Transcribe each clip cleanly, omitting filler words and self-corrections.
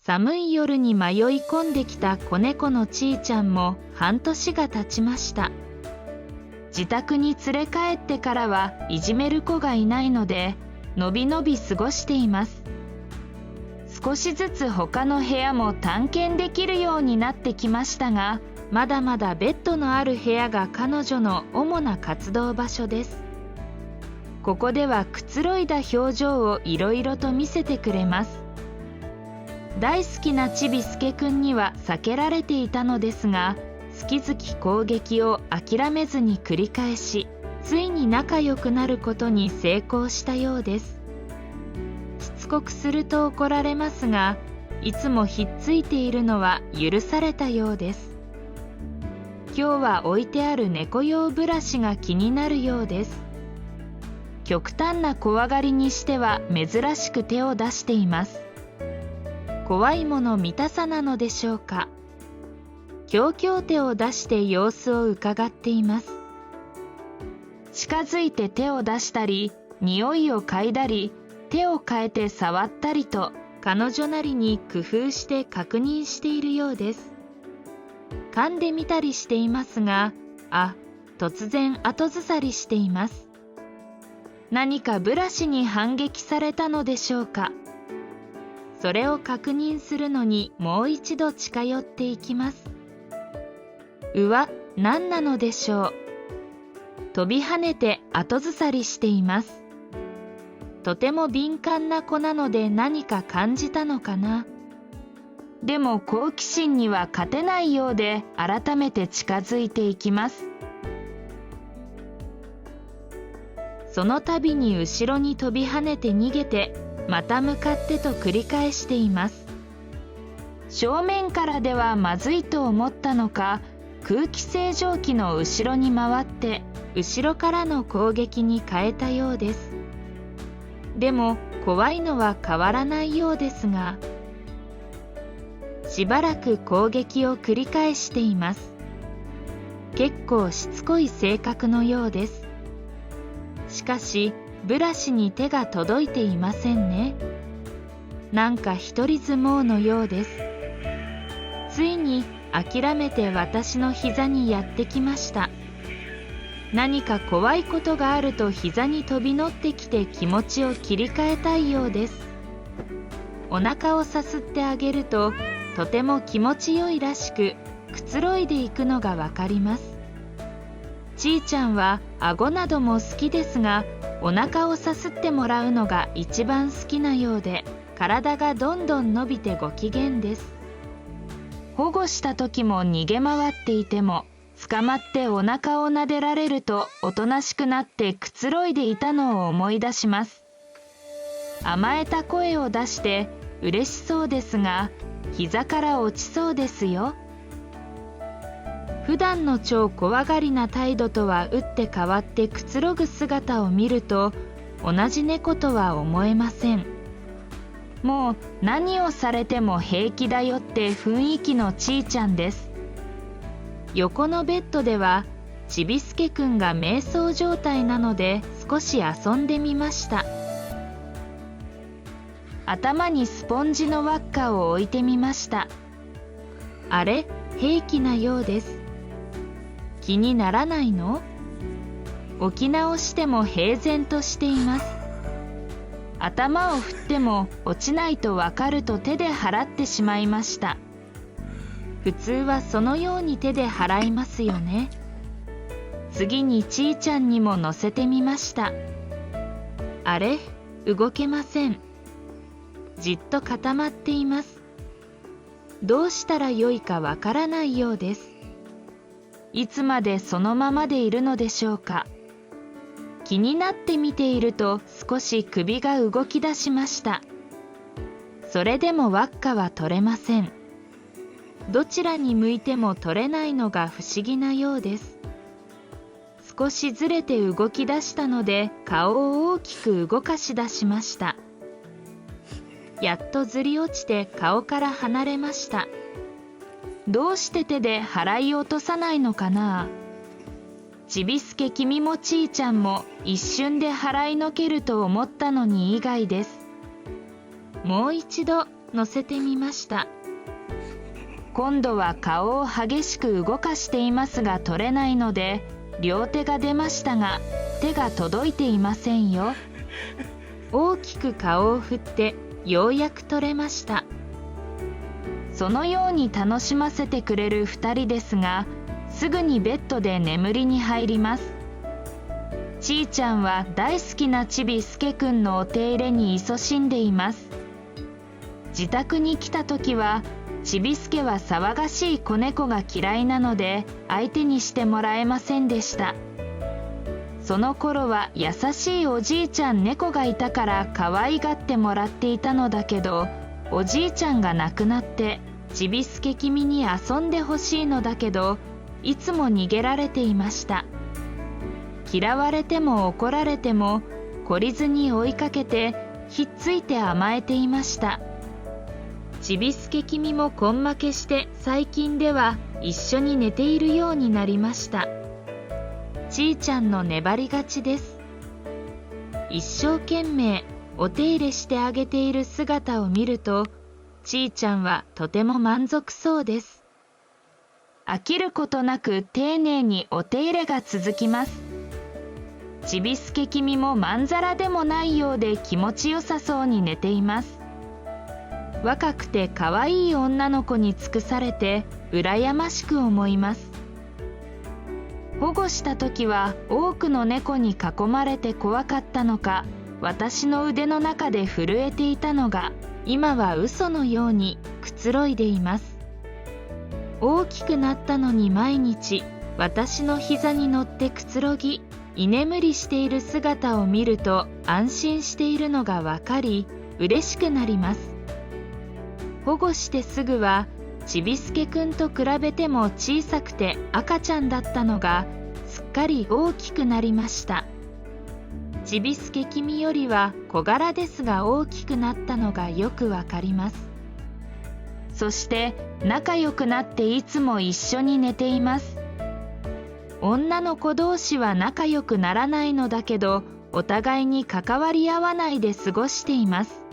寒い夜に迷い込んできた子猫のちーちゃんも半年が経ちました。自宅に連れ帰ってからはいじめる子がいないので、のびのび過ごしています。少しずつ他の部屋も探検できるようになってきましたが、まだまだベッドのある部屋が彼女の主な活動場所です。ここではくつろいだ表情をいろいろと見せてくれます。大好きなちびすけくんには避けられていたのですが、好き好き攻撃を諦めずに繰り返し、ついに仲良くなることに成功したようです。しつこくすると怒られますが、いつもひっついているのは許されたようです。今日は置いてある猫用ブラシが気になるようです。極端な怖がりにしては珍しく手を出しています。怖いもの見たさなのでしょうか。ひょうきょう手を出して様子をうかがっています。近づいて手を出したり、匂いを嗅いだり、手を変えて触ったりと、彼女なりに工夫して確認しているようです。噛んでみたりしていますが、突然後ずさりしています。何かブラシに反撃されたのでしょうか。それを確認するのにもう一度近寄っていきます。何なのでしょう。飛び跳ねて後ずさりしています。とても敏感な子なので何か感じたのかな。でも好奇心には勝てないようで改めて近づいていきます。その度に後ろに飛び跳ねて逃げて、また向かってと繰り返しています。正面からではまずいと思ったのか、空気清浄機の後ろに回って後ろからの攻撃に変えたようです。でも怖いのは変わらないようですが、しばらく攻撃を繰り返しています。結構しつこい性格のようです。しかしブラシに手が届いていませんね。なんか一人相撲のようです。ついに諦めて私の膝にやってきました。何か怖いことがあると膝に飛び乗ってきて気持ちを切り替えたいようです。お腹をさすってあげるととても気持ちよいらしく、くつろいでいくのがわかります。ちーちゃんは顎なども好きですが、お腹をさすってもらうのが一番好きなようで、体がどんどん伸びてご機嫌です。保護した時も逃げ回っていても、捕まってお腹を撫でられるとおとなしくなってくつろいでいたのを思い出します。甘えた声を出して嬉しそうですが、膝から落ちそうですよ。普段の超怖がりな態度とは打って変わってくつろぐ姿を見ると、同じ猫とは思えません。もう何をされても平気だよって雰囲気のちーちゃんです。横のベッドではちびすけくんが瞑想状態なので少し遊んでみました。頭にスポンジの輪っかを置いてみました。あれ、平気なようです。気にならないの？置き直しても平然としています。頭を振っても落ちないとわかると手で払ってしまいました。普通はそのように手で払いますよね。次にちーちゃんにも乗せてみました。あれ、動けません。じっと固まっています。どうしたらよいかわからないようです。いつまでそのままでいるのでしょうか。気になって見ていると少し首が動き出しました。それでも輪っかは取れません。どちらに向いても取れないのが不思議なようです。少しずれて動き出したので顔を大きく動かし出しました。やっとずり落ちて顔から離れました。どうして手で払い落とさないのかな。ちびすけ君もちーちゃんも一瞬で払いのけると思ったのに以外です。もう一度乗せてみました。今度は顔を激しく動かしていますが取れないので、両手が出ましたが手が届いていませんよ。大きく顔を振ってようやく取れました。そのように楽しませてくれる2人ですが、すぐにベッドで眠りに入ります。ちーちゃんは大好きなちびすけくんのお手入れに勤しんでいます。自宅に来た時は、ちびすけは騒がしい子猫が嫌いなので相手にしてもらえませんでした。その頃は優しいおじいちゃん猫がいたから可愛がってもらっていたのだけど、おじいちゃんが亡くなってちびすけ君に遊んでほしいのだけど、いつも逃げられていました。嫌われても怒られても懲りずに追いかけてひっついて甘えていました。ちびすけ君も根負けして最近では一緒に寝ているようになりました。ちーちゃんの粘りがちです。一生懸命お手入れしてあげている姿を見ると、ちーちゃんはとても満足そうです。飽きることなく丁寧にお手入れが続きます。ちびすけ君もまんざらでもないようで気持ちよさそうに寝ています。若くて可愛い女の子に尽くされて羨ましく思います。保護した時は多くの猫に囲まれて怖かったのか、私の腕の中で震えていたのが、今は嘘のようにくつろいでいます。大きくなったのに毎日私の膝に乗ってくつろぎ、居眠りしている姿を見ると安心しているのがわかり、嬉しくなります。保護してすぐはちびすけくんと比べても小さくて赤ちゃんだったのがすっかり大きくなりました。ちびすけ君よりは小柄ですが大きくなったのがよくわかります。そして仲良くなっていつも一緒に寝ています。女の子同士は仲良くならないのだけど、お互いに関わり合わないで過ごしています。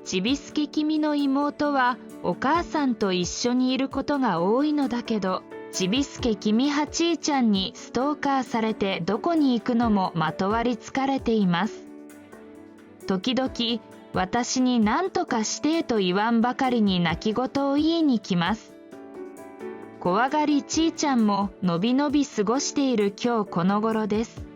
ちびすけ君の妹はお母さんと一緒にいることが多いのだけど、ちびすけ君はちーちゃんにストーカーされてどこに行くのもまとわりつかれています。時々私に何とかしてと言わんばかりに泣き言を言いに来ます。怖がりちーちゃんものびのび過ごしている今日この頃です。